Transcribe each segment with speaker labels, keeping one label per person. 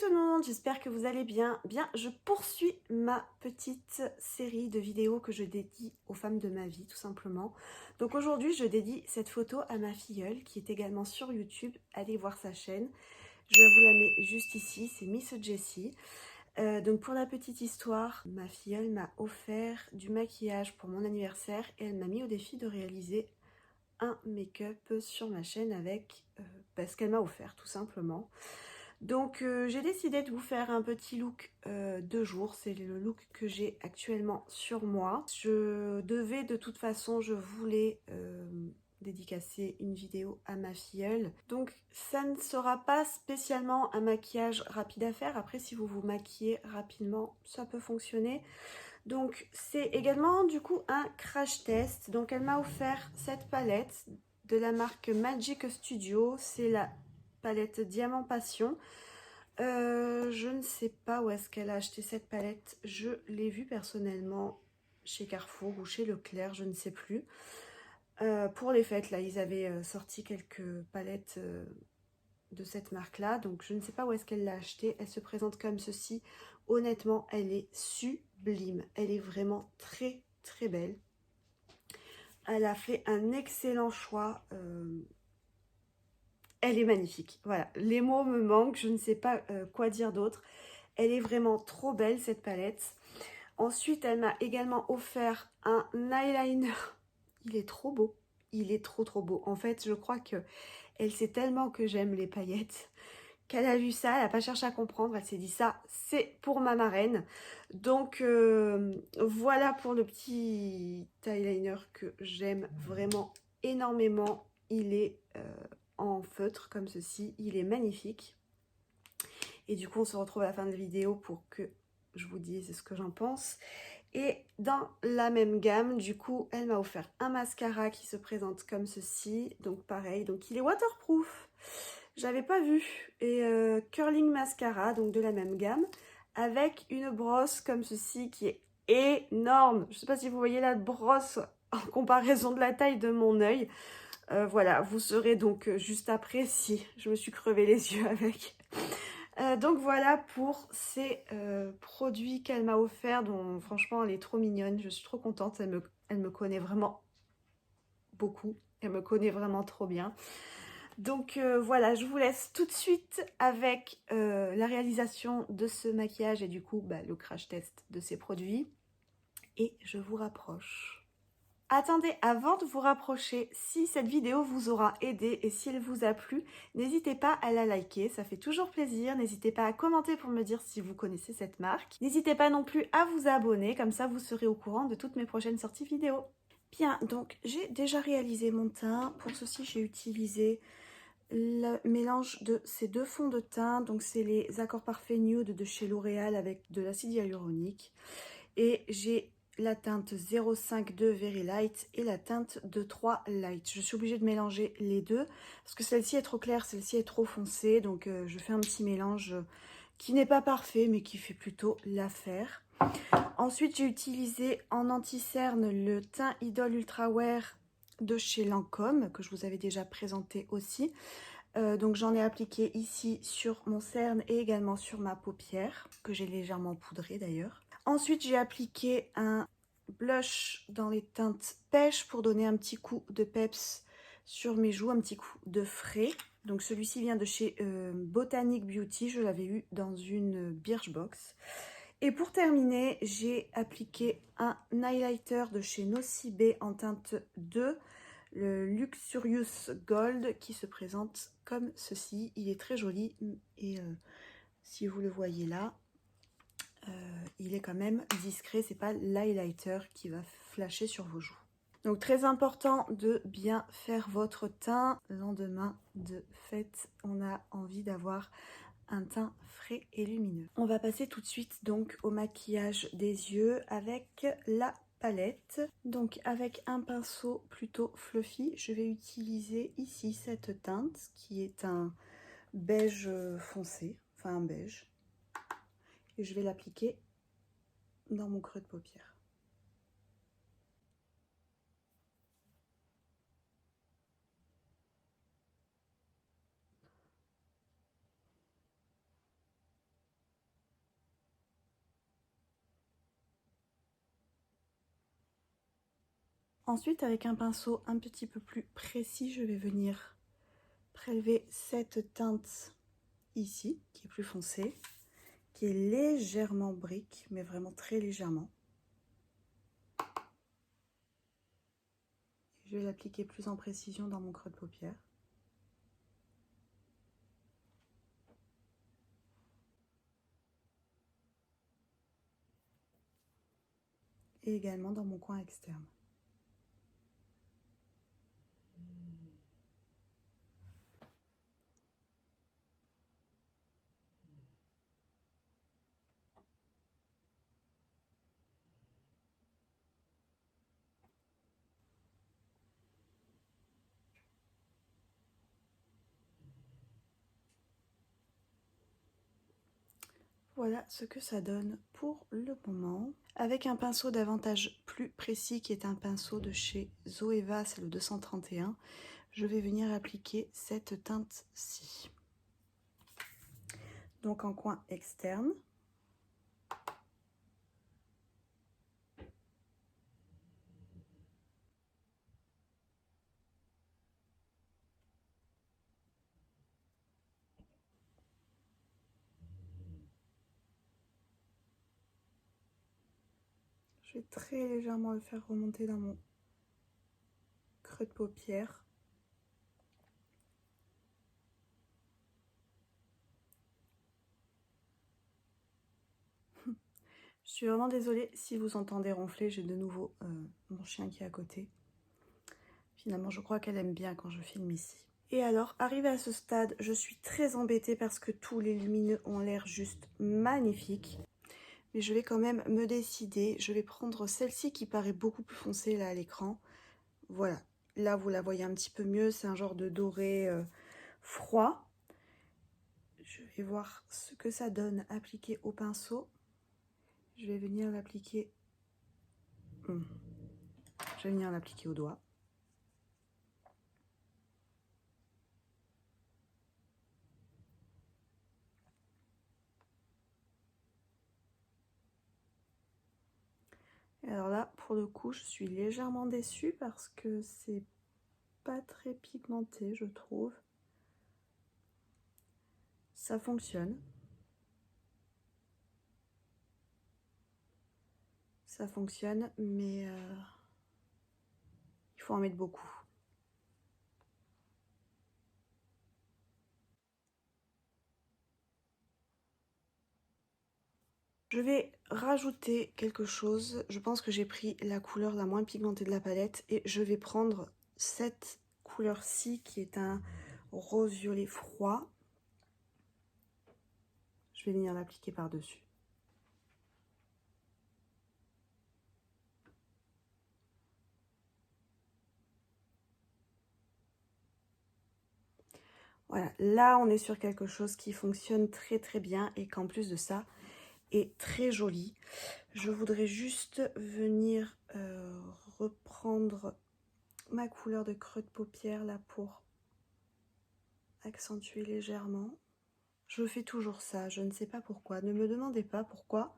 Speaker 1: tout le monde, j'espère que vous allez bien. Bien, je poursuis ma petite série de vidéos que je dédie aux femmes de ma vie, tout simplement. Donc aujourd'hui, je dédie cette photo à ma filleule, qui est également sur YouTube. Allez voir sa chaîne. Je vous la mets juste ici, c'est Miss Jessie. Donc pour la petite histoire, ma filleule m'a offert du maquillage pour mon anniversaire et elle m'a mis au défi de réaliser un make-up sur ma chaîne avec ce qu'elle m'a offert, tout simplement. Donc j'ai décidé de vous faire un petit look de jour, c'est le look que j'ai actuellement sur moi. Je devais de toute façon, je voulais dédicacer une vidéo à ma filleule. Donc ça ne sera pas spécialement un maquillage rapide à faire, après si vous vous maquillez rapidement, ça peut fonctionner. Donc c'est également du coup un crash test, donc elle m'a offert cette palette de la marque Magic Studio, c'est la palette Diamant Passion. Je ne sais pas où est-ce qu'elle a acheté cette palette. Je l'ai vue personnellement chez Carrefour ou chez Leclerc, je ne sais plus. Pour les fêtes, là, ils avaient sorti quelques palettes de cette marque-là. Donc, je ne sais pas où est-ce qu'elle l'a acheté. Elle se présente comme ceci. Honnêtement, elle est sublime. Elle est vraiment très, très belle. Elle a fait un excellent choix. Elle est magnifique. Voilà, les mots me manquent. Je ne sais pas quoi dire d'autre. Elle est vraiment trop belle, cette palette. Ensuite, elle m'a également offert un eyeliner. Il est trop beau. Il est trop trop beau. En fait, je crois que elle sait tellement que j'aime les paillettes qu'elle a vu ça, elle n'a pas cherché à comprendre. Elle s'est dit ça, c'est pour ma marraine. Donc, voilà pour le petit eyeliner que j'aime vraiment énormément. Il est en feutre comme ceci. Il est magnifique. Et du coup, on se retrouve à la fin de la vidéo pour que je vous dise ce que j'en pense. Et dans la même gamme, du coup, elle m'a offert un mascara qui se présente comme ceci. Donc pareil, donc il est waterproof. J'avais pas vu. Et curling mascara, donc de la même gamme, avec une brosse comme ceci qui est énorme. Je sais pas si vous voyez la brosse en comparaison de la taille de mon œil. Voilà, vous saurez donc juste après si je me suis crevé les yeux avec. Donc voilà pour ces produits qu'elle m'a offerts, dont franchement elle est trop mignonne, je suis trop contente, elle me connaît vraiment beaucoup, elle me connaît vraiment trop bien. Donc voilà, je vous laisse tout de suite avec la réalisation de ce maquillage et du coup le crash test de ces produits. Et je vous rapproche. Attendez, avant de vous rapprocher, si cette vidéo vous aura aidé et si elle vous a plu, n'hésitez pas à la liker, ça fait toujours plaisir. N'hésitez pas à commenter pour me dire si vous connaissez cette marque. N'hésitez pas non plus à vous abonner, comme ça vous serez au courant de toutes mes prochaines sorties vidéo. Bien, donc j'ai déjà réalisé mon teint. Pour ceci, j'ai utilisé le mélange de ces deux fonds de teint. Donc c'est les Accords Parfaits Nude de chez L'Oréal avec de l'acide hyaluronique. Et j'ai la teinte 052 Very Light et la teinte de 3 Light. Je suis obligée de mélanger les deux parce que celle-ci est trop claire, celle-ci est trop foncée. Donc je fais un petit mélange qui n'est pas parfait mais qui fait plutôt l'affaire. Ensuite, j'ai utilisé en anti-cerne le teint Idol Ultra Wear de chez Lancôme que je vous avais déjà présenté aussi. Donc j'en ai appliqué ici sur mon cerne et également sur ma paupière que j'ai légèrement poudré d'ailleurs. Ensuite, j'ai appliqué un blush dans les teintes pêche pour donner un petit coup de peps sur mes joues, un petit coup de frais. Donc celui-ci vient de chez Botanic Beauty, je l'avais eu dans une Birchbox. Et pour terminer, j'ai appliqué un highlighter de chez Nocibé en teinte 2, le Luxurious Gold, qui se présente comme ceci. Il est très joli et si vous le voyez là, il est quand même discret, c'est pas l'highlighter qui va flasher sur vos joues. Donc très important de bien faire votre teint. Le lendemain de fête, on a envie d'avoir un teint frais et lumineux. On va passer tout de suite donc au maquillage des yeux avec la palette. Donc avec un pinceau plutôt fluffy, je vais utiliser ici cette teinte qui est un beige foncé, enfin un beige. Et je vais l'appliquer dans mon creux de paupière. Ensuite, avec un pinceau un petit peu plus précis, je vais venir prélever cette teinte ici, qui est plus foncée, qui est légèrement brique, mais vraiment très légèrement. Je vais l'appliquer plus en précision dans mon creux de paupière. Et également dans mon coin externe. Voilà ce que ça donne pour le moment. Avec un pinceau davantage plus précis, qui est un pinceau de chez Zoeva, c'est le 231, je vais venir appliquer cette teinte-ci. Donc en coin externe. Je vais très légèrement le faire remonter dans mon creux de paupière. Je suis vraiment désolée si vous entendez ronfler, j'ai de nouveau mon chien qui est à côté. Finalement, je crois qu'elle aime bien quand je filme ici. Et alors, arrivé à ce stade, je suis très embêtée parce que tous les lumineux ont l'air juste magnifiques. Mais je vais quand même me décider. Je vais prendre celle-ci qui paraît beaucoup plus foncée là à l'écran. Voilà, là vous la voyez un petit peu mieux, c'est un genre de doré froid. Je vais voir ce que ça donne appliqué au pinceau. Je vais venir l'appliquer. Je vais venir l'appliquer au doigt. Et alors là, pour le coup, je suis légèrement déçue parce que c'est pas très pigmenté, je trouve. Ça fonctionne. Ça fonctionne, mais il faut en mettre beaucoup. Je vais rajouter quelque chose. Je pense que j'ai pris la couleur la moins pigmentée de la palette et je vais prendre cette couleur-ci qui est un rose violet froid. Je vais venir l'appliquer par-dessus. Voilà, là on est sur quelque chose qui fonctionne très très bien et qu'en plus de ça est très joli. Je voudrais juste venir reprendre ma couleur de creux de paupière là pour accentuer légèrement. Je fais toujours ça, je ne sais pas pourquoi. Ne me demandez pas pourquoi.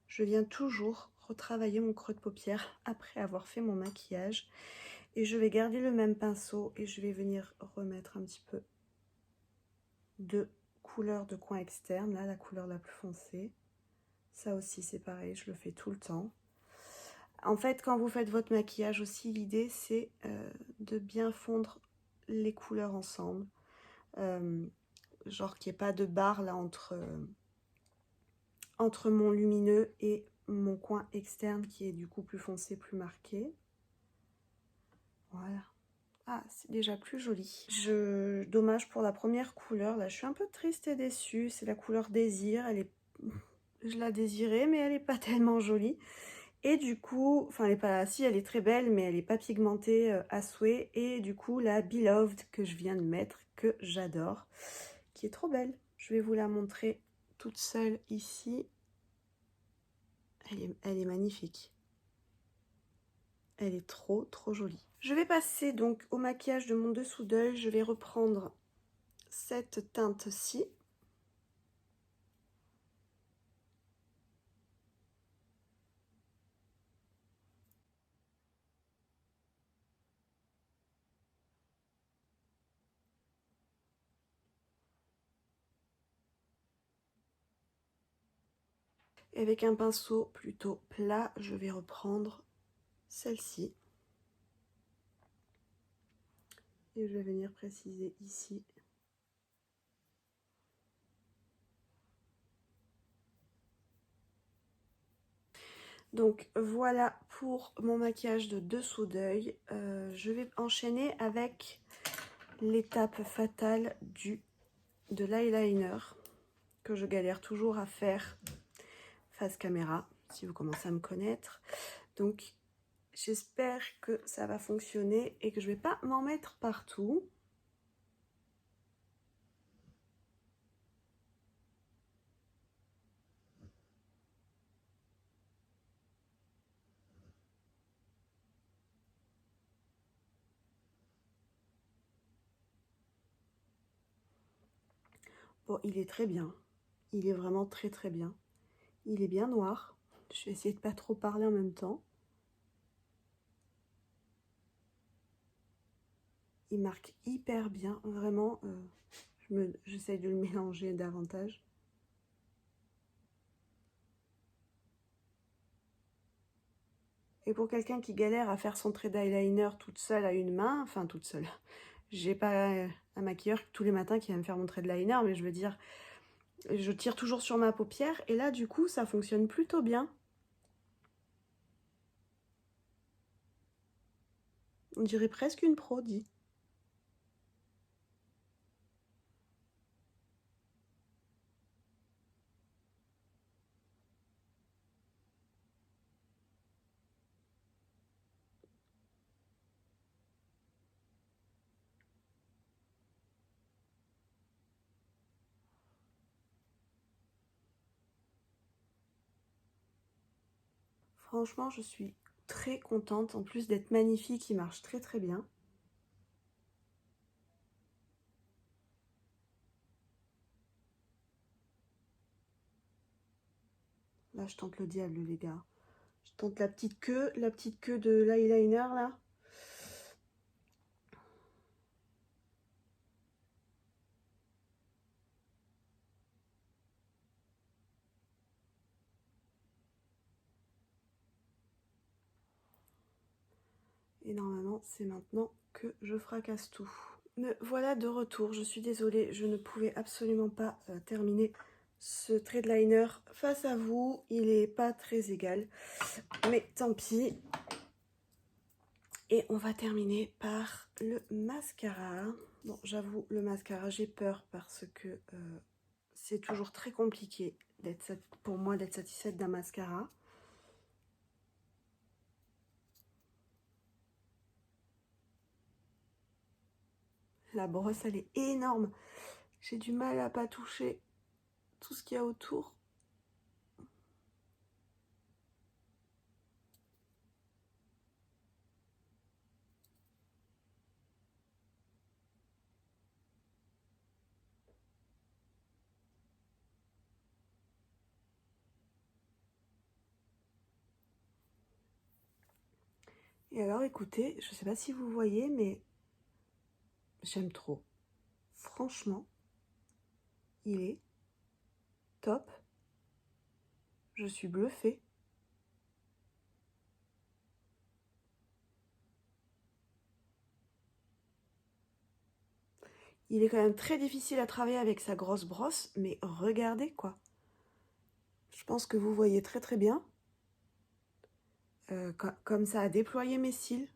Speaker 1: Je viens toujours retravailler mon creux de paupière après avoir fait mon maquillage. Et je vais garder le même pinceau et je vais venir remettre un petit peu de couleur de coin externe, là, la couleur la plus foncée. Ça aussi, c'est pareil, je le fais tout le temps. En fait, quand vous faites votre maquillage aussi, l'idée, c'est de bien fondre les couleurs ensemble. Genre qu'il n'y ait pas de barre là entre mon lumineux et mon coin externe qui est du coup plus foncé, plus marqué. Voilà. Ah, c'est déjà plus joli. Dommage pour la première couleur, là je suis un peu triste et déçue. C'est la couleur Désir, je la désirais mais elle n'est pas tellement jolie. Et du coup, enfin elle est pas, si elle est très belle mais elle n'est pas pigmentée à souhait. Et du coup la Beloved que je viens de mettre, que j'adore, qui est trop belle. Je vais vous la montrer toute seule ici. Elle est magnifique. Elle est trop jolie. Je vais passer donc au maquillage de mon dessous d'œil. Je vais reprendre cette teinte-ci. Et avec un pinceau plutôt plat, je vais reprendre celle-ci. Et je vais venir préciser ici. Donc voilà pour mon maquillage de dessous d'œil. Je vais enchaîner avec l'étape fatale de l'eyeliner que je galère toujours à faire face caméra, si vous commencez à me connaître. Donc j'espère que ça va fonctionner et que je ne vais pas m'en mettre partout. Bon, il est très bien. Il est vraiment très très bien. Il est bien noir. Je vais essayer de pas trop parler en même temps. Il marque hyper bien, vraiment. J'essaye de le mélanger davantage. Et pour quelqu'un qui galère à faire son trait d'eyeliner toute seule à une main, enfin toute seule, j'ai pas un maquilleur tous les matins qui va me faire mon trait de liner, mais je veux dire, je tire toujours sur ma paupière et là du coup ça fonctionne plutôt bien. On dirait presque une pro, dit. Franchement, je suis très contente. En plus d'être magnifique, il marche très très bien. Là, je tente le diable, les gars. Je tente la petite queue de l'eyeliner, là. Et normalement, c'est maintenant que je fracasse tout. Me voilà de retour. Je suis désolée, je ne pouvais absolument pas terminer ce trait de liner face à vous. Il n'est pas très égal, mais tant pis. Et on va terminer par le mascara. Bon, j'avoue, le mascara, j'ai peur parce que c'est toujours très compliqué pour moi d'être satisfaite d'un mascara. La brosse, elle est énorme. J'ai du mal à pas toucher tout ce qu'il y a autour. Et alors, écoutez, je sais pas si vous voyez, mais j'aime trop. Franchement, il est top. Je suis bluffée. Il est quand même très difficile à travailler avec sa grosse brosse, mais regardez quoi. Je pense que vous voyez très très bien. Comme ça a déployé mes cils.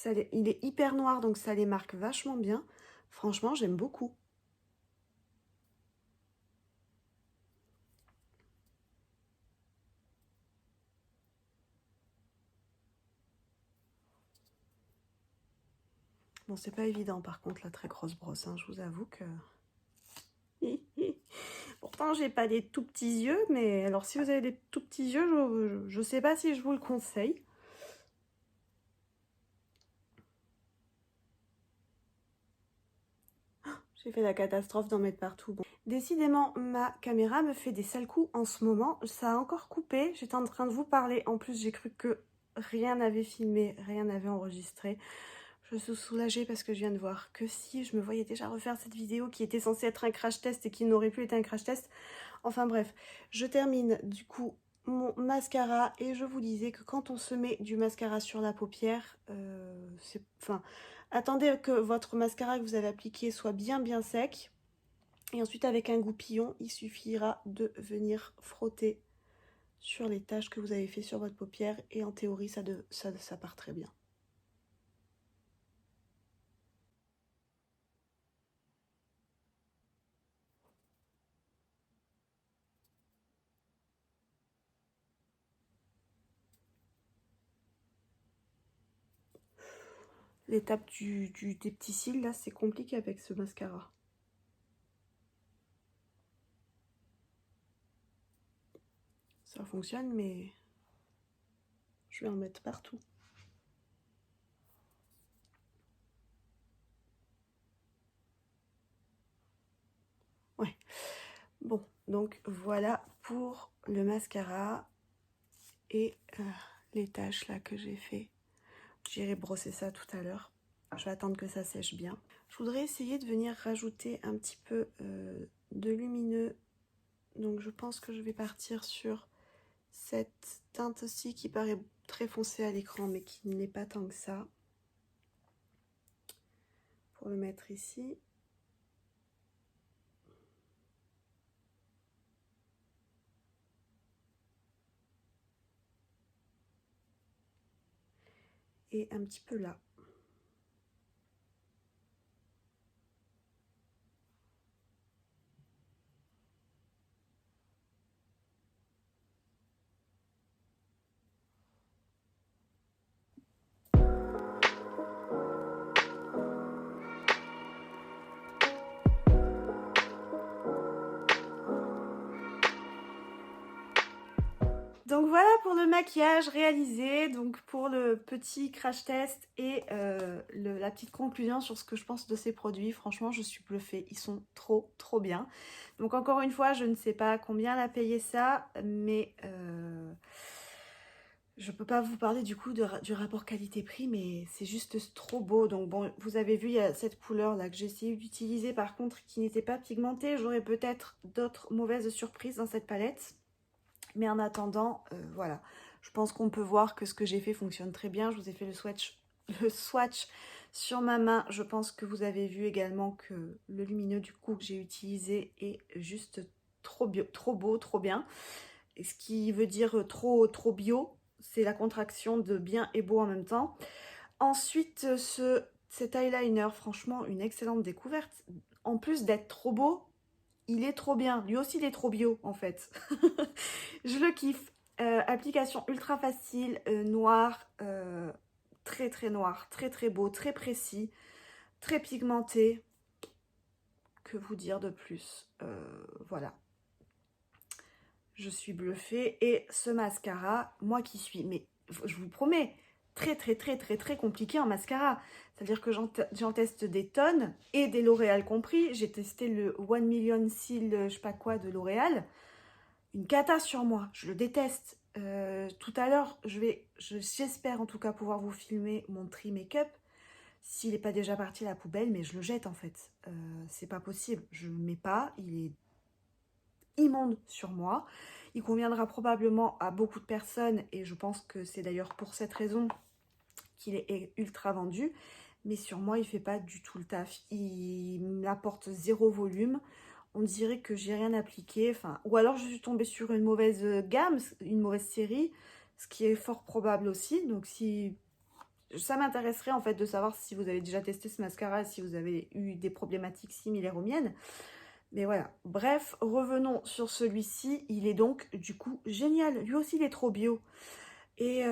Speaker 1: Il est hyper noir, donc ça les marque vachement bien. Franchement, j'aime beaucoup. Bon, c'est pas évident par contre la très grosse brosse, hein, je vous avoue que... Pourtant, j'ai pas des tout petits yeux, mais alors si vous avez des tout petits yeux, je sais pas si je vous le conseille. J'ai fait la catastrophe d'en mettre partout. Bon. Décidément, ma caméra me fait des sales coups en ce moment. Ça a encore coupé. J'étais en train de vous parler. En plus, j'ai cru que rien n'avait filmé, rien n'avait enregistré. Je suis soulagée parce que je viens de voir que si je me voyais déjà refaire cette vidéo qui était censée être un crash test et qui n'aurait plus été un crash test. Enfin bref, je termine du coup mon mascara et je vous disais que quand on se met du mascara sur la paupière, attendez que votre mascara que vous avez appliqué soit bien sec. Et ensuite avec un goupillon, il suffira de venir frotter sur les taches que vous avez fait sur votre paupière et en théorie ça part très bien. L'étape des petits cils, là, c'est compliqué avec ce mascara. Ça fonctionne, mais je vais en mettre partout. Ouais. Bon, donc voilà pour le mascara et les taches là que j'ai fait. J'irai brosser ça tout à l'heure. Je vais attendre que ça sèche bien. Je voudrais essayer de venir rajouter un petit peu de lumineux. Donc je pense que je vais partir sur cette teinte-ci qui paraît très foncée à l'écran mais qui n'est pas tant que ça. Pour le mettre ici. Et un petit peu là. Donc voilà pour le maquillage réalisé, donc pour le petit crash test et la petite conclusion sur ce que je pense de ces produits. Franchement, je suis bluffée, ils sont trop bien. Donc encore une fois, je ne sais pas combien elle a payé ça, mais je peux pas vous parler du coup du rapport qualité-prix, mais c'est juste trop beau. Donc bon, vous avez vu, il y a cette couleur là que j'ai essayé d'utiliser par contre qui n'était pas pigmentée. J'aurais peut-être d'autres mauvaises surprises dans cette palette. Mais en attendant, voilà, je pense qu'on peut voir que ce que j'ai fait fonctionne très bien. Je vous ai fait le swatch sur ma main. Je pense que vous avez vu également que le lumineux du coup que j'ai utilisé est juste trop beau, trop bien. Et ce qui veut dire trop bio, c'est la contraction de bien et beau en même temps. Ensuite, cet eyeliner, franchement, une excellente découverte. En plus d'être trop beau, il est trop bien. Lui aussi, il est trop bio, en fait. Je le kiffe. Application ultra facile, noir, très noir, très beau, très précis, très pigmenté. Que vous dire de plus? Voilà. Je suis bluffée. Et ce mascara, moi qui suis, mais je vous promets, très compliqué en mascara. C'est-à-dire que j'en teste des tonnes, et des L'Oréal compris. J'ai testé le 1 Million Seal, je sais pas quoi, de L'Oréal. Une cata sur moi, je le déteste. Tout à l'heure, j'espère en tout cas pouvoir vous filmer mon tri make-up. S'il n'est pas déjà parti à la poubelle, mais je le jette en fait. C'est pas possible, je le mets pas, il est immonde sur moi. Il conviendra probablement à beaucoup de personnes et je pense que c'est d'ailleurs pour cette raison qu'il est ultra vendu. Mais sur moi, il fait pas du tout le taf. Il m'apporte zéro volume. On dirait que j'ai rien appliqué. Enfin, ou alors je suis tombée sur une mauvaise gamme, une mauvaise série, ce qui est fort probable aussi. Donc si ça m'intéresserait en fait de savoir si vous avez déjà testé ce mascara, si vous avez eu des problématiques similaires aux miennes. Mais voilà, bref, revenons sur celui-ci. Il est donc du coup génial. Lui aussi, il est trop bio. Et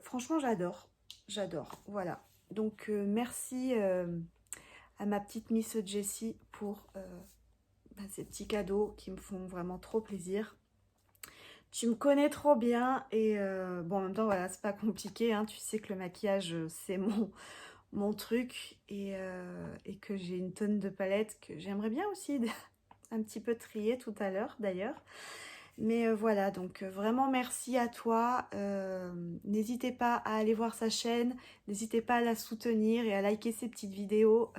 Speaker 1: franchement, j'adore, voilà. Donc merci à ma petite Miss Jessie pour ces petits cadeaux qui me font vraiment trop plaisir. Tu me connais trop bien et bon, en même temps, voilà, c'est pas compliqué, hein. Tu sais que le maquillage, c'est mon truc et que j'ai une tonne de palettes que j'aimerais bien aussi un petit peu trier tout à l'heure d'ailleurs. Mais voilà, donc vraiment merci à toi. N'hésitez pas à aller voir sa chaîne, n'hésitez pas à la soutenir et à liker ses petites vidéos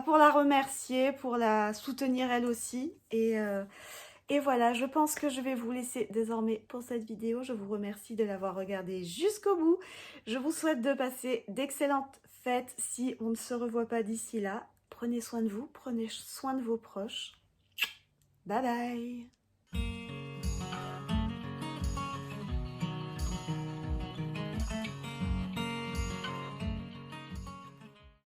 Speaker 1: pour la remercier, pour la soutenir elle aussi. Et voilà, je pense que je vais vous laisser désormais pour cette vidéo. Je vous remercie de l'avoir regardée jusqu'au bout. Je vous souhaite de passer d'excellentes fêtes si on ne se revoit pas d'ici là. Prenez soin de vous, prenez soin de vos proches. Bye bye!